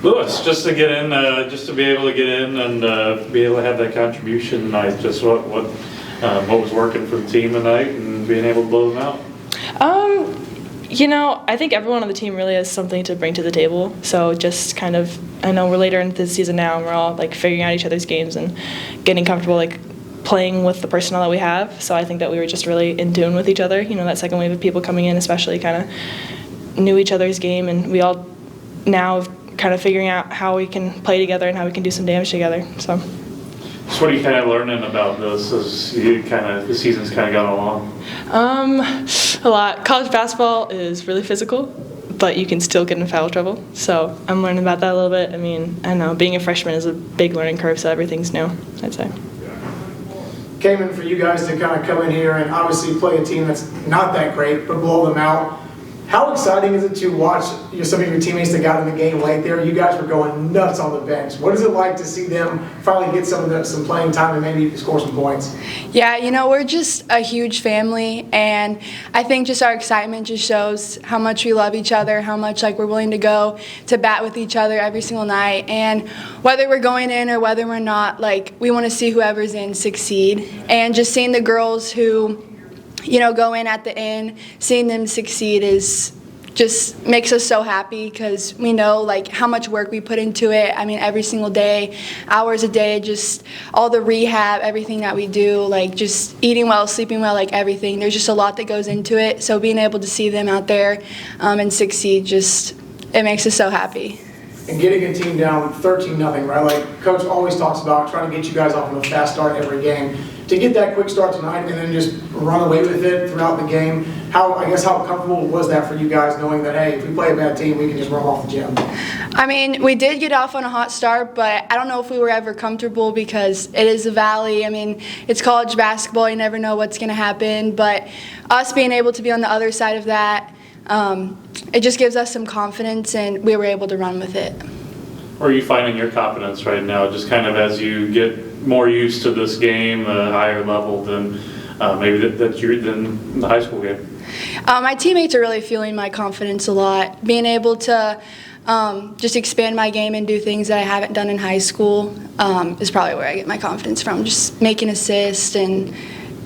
Lewis, just to get in, just to be able to get in and be able to have that contribution tonight, just what was working for the team tonight and being able to blow them out? I think everyone on the team really has something to bring to the table. So just kind of, I know we're later into the season now, and we're all like figuring out each other's games and getting comfortable like playing with the personnel that we have. So I think that we were just really in tune with each other. That second wave of people coming in especially kind of knew each other's game, and we all now kind of figuring out how we can play together and how we can do some damage together. So what are you kind of learning about this as the season's kind of gone along? A lot. College basketball is really physical, but you can still get in foul trouble. So I'm learning about that a little bit. I don't know, being a freshman is a big learning curve, so everything's new, I'd say. Kaemyn, for you guys to kind of come in here and obviously play a team that's not that great, but blow them out, how exciting is it to watch some of your teammates that got in the game late there? You guys were going nuts on the bench. What is it like to see them finally get some playing time and maybe score some points? Yeah, we're just a huge family, and I think just our excitement just shows how much we love each other, how much we're willing to go to bat with each other every single night. And whether we're going in or whether we're not, we want to see whoever's in succeed. And just seeing the girls who go in at the end, seeing them succeed just makes us so happy because we know how much work we put into it. Every single day, hours a day, just all the rehab, everything that we do, just eating well, sleeping well, everything. There's just a lot that goes into it. So being able to see them out there and succeed, it makes us so happy. And getting a team down 13-0, right? Coach always talks about trying to get you guys off on a fast start every game. To get that quick start tonight and then just run away with it throughout the game, how comfortable was that for you guys, knowing that, hey, if we play a bad team, we can just run off the gym? We did get off on a hot start, but I don't know if we were ever comfortable because it is a valley. It's college basketball. You never know what's going to happen. But us being able to be on the other side of that, it just gives us some confidence, and we were able to run with it. Where are you finding your confidence right now, just kind of as you get more used to this game, a higher level than maybe than the high school game? My teammates are really feeling my confidence a lot. Being able to just expand my game and do things that I haven't done in high school is probably where I get my confidence from. Just making assists and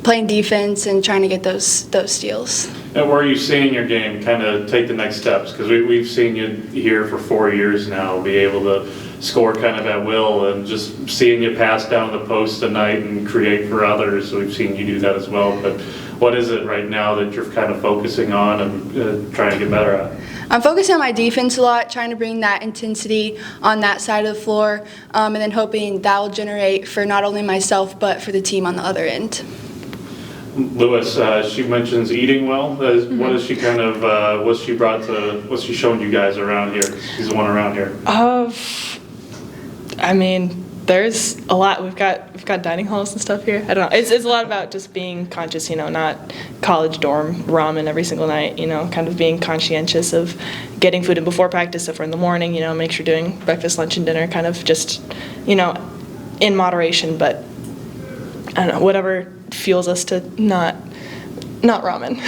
playing defense and trying to get those steals. And where are you seeing your game kind of take the next steps? Because we've seen you here for 4 years now, be able to score kind of at will, and just seeing you pass down the post tonight and create for others. We've seen you do that as well. But what is it right now that you're kind of focusing on and trying to get better at? I'm focusing on my defense a lot, trying to bring that intensity on that side of the floor, and then hoping that will generate for not only myself but for the team on the other end. Lewis, she mentions eating well. What is she kind of? What's she shown you guys around here? She's the one around here. There's a lot. We've got dining halls and stuff here. I don't know. It's a lot about just being conscious. Not college dorm ramen every single night. Kind of being conscientious of getting food in before practice. If we're in the morning, make sure doing breakfast, lunch, and dinner. Kind of just, in moderation. But I don't know, whatever fuels us to not ramen.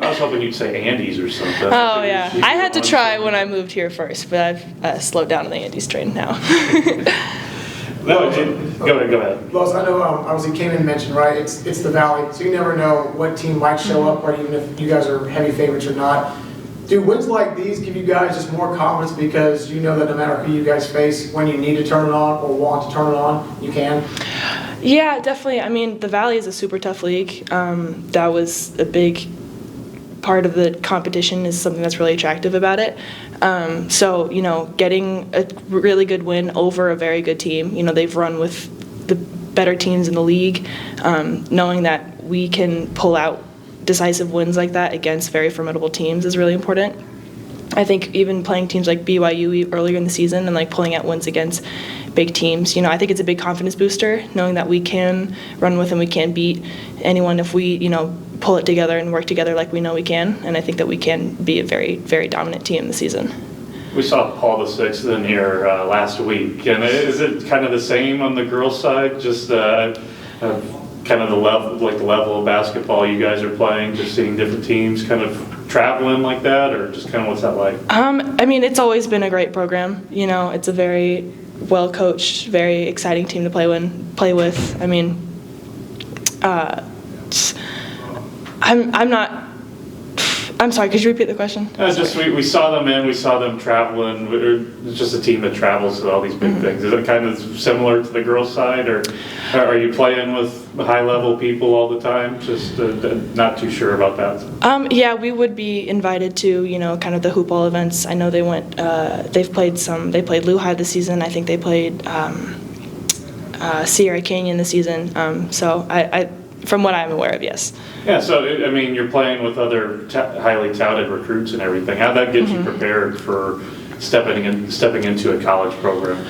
I was hoping you'd say Andes or something. Oh yeah, I had to try when I moved here first, but I've slowed down on the Andes train now. No, go ahead. Well, I know obviously Kaemyn mentioned, right, it's the Valley, so you never know what team might show up, right, even if you guys are heavy favorites or not. Do wins like these give you guys just more confidence because you know that no matter who you guys face, when you need to turn it on or want to turn it on, you can? Yeah, definitely. The Valley is a super tough league. That was a big part of the competition, is something that's really attractive about it. So, getting a really good win over a very good team, they've run with the better teams in the league, knowing that we can pull out decisive wins like that against very formidable teams is really important. I think even playing teams like BYU earlier in the season and pulling out wins against big teams, I think it's a big confidence booster knowing that we can run with and we can beat anyone if we, pull it together and work together like we know we can. And I think that we can be a very, very dominant team this season. We saw Paul VI in here last week, and is it kind of the same on the girls' side? Just kind of the level of basketball you guys are playing, just seeing different teams kind of traveling like that, or just kind of what's that like? I mean, it's always been a great program. You know, it's a very well coached, very exciting team to play with. I mean, I'm sorry, could you repeat the question? Just we saw them traveling. It's just a team that travels to all these big things. Is it kind of similar to the girls' side, or are you playing with high-level people all the time? Just not too sure about that. Yeah, we would be invited to, you know, kind of the hoop ball events. I know they went. They played Lehigh this season. I think they played Sierra Canyon this season. So I from what I'm aware of, yes. Yeah, so I mean, you're playing with other highly touted recruits and everything. How'd that get you prepared for stepping into a college program?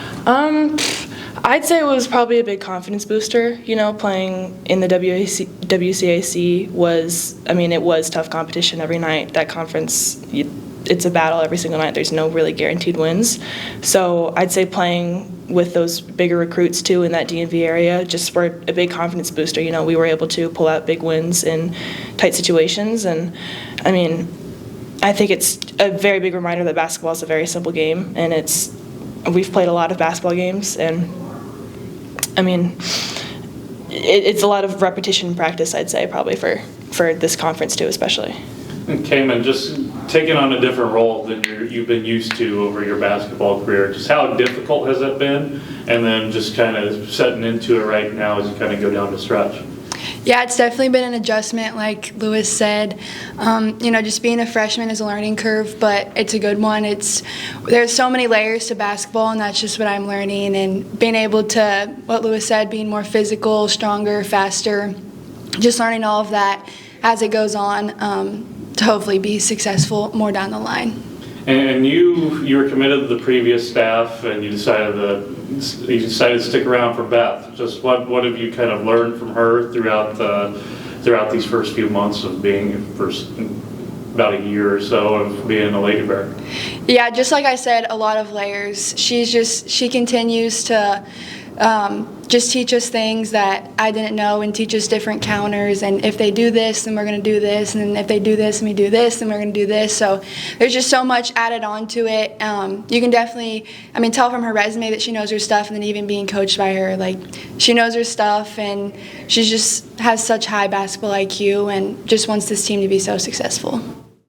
I'd say it was probably a big confidence booster. You know, playing in the WCAC was, I mean, it was tough competition every night. That conference, it's a battle every single night. There's no really guaranteed wins. So I'd say playing with those bigger recruits too in that DMV area just were a big confidence booster. You know, we were able to pull out big wins in tight situations, and I mean, I think it's a very big reminder that basketball is a very simple game, and we've played a lot of basketball games, and I mean, it's a lot of repetition practice, I'd say, probably for this conference too, especially. And Kaemyn, just taking on a different role than you've been used to over your basketball career, just how difficult has that been? And then just kind of setting into it right now as you kind of go down the stretch. Yeah, it's definitely been an adjustment, like Lewis said. You know, just being a freshman is a learning curve, but it's a good one. There's so many layers to basketball, and that's just what I'm learning. And being able to, what Lewis said, being more physical, stronger, faster, just learning all of that as it goes on to hopefully be successful more down the line. And you were committed to the previous staff, and you decided to stick around for Beth. Just what have you kind of learned from her throughout these first few months of being about a year or so of being a Lady Bear? Yeah, just like I said, a lot of layers. She continues to just teach us things that I didn't know, and teach us different counters, and if they do this, then we're going to do this, and then if they do this and we do this, then we're going to do this. So there's just so much added on to it. You can definitely, I mean, tell from her resume that she knows her stuff, and then even being coached by her, like, she knows her stuff, and she just has such high basketball IQ and just wants this team to be so successful.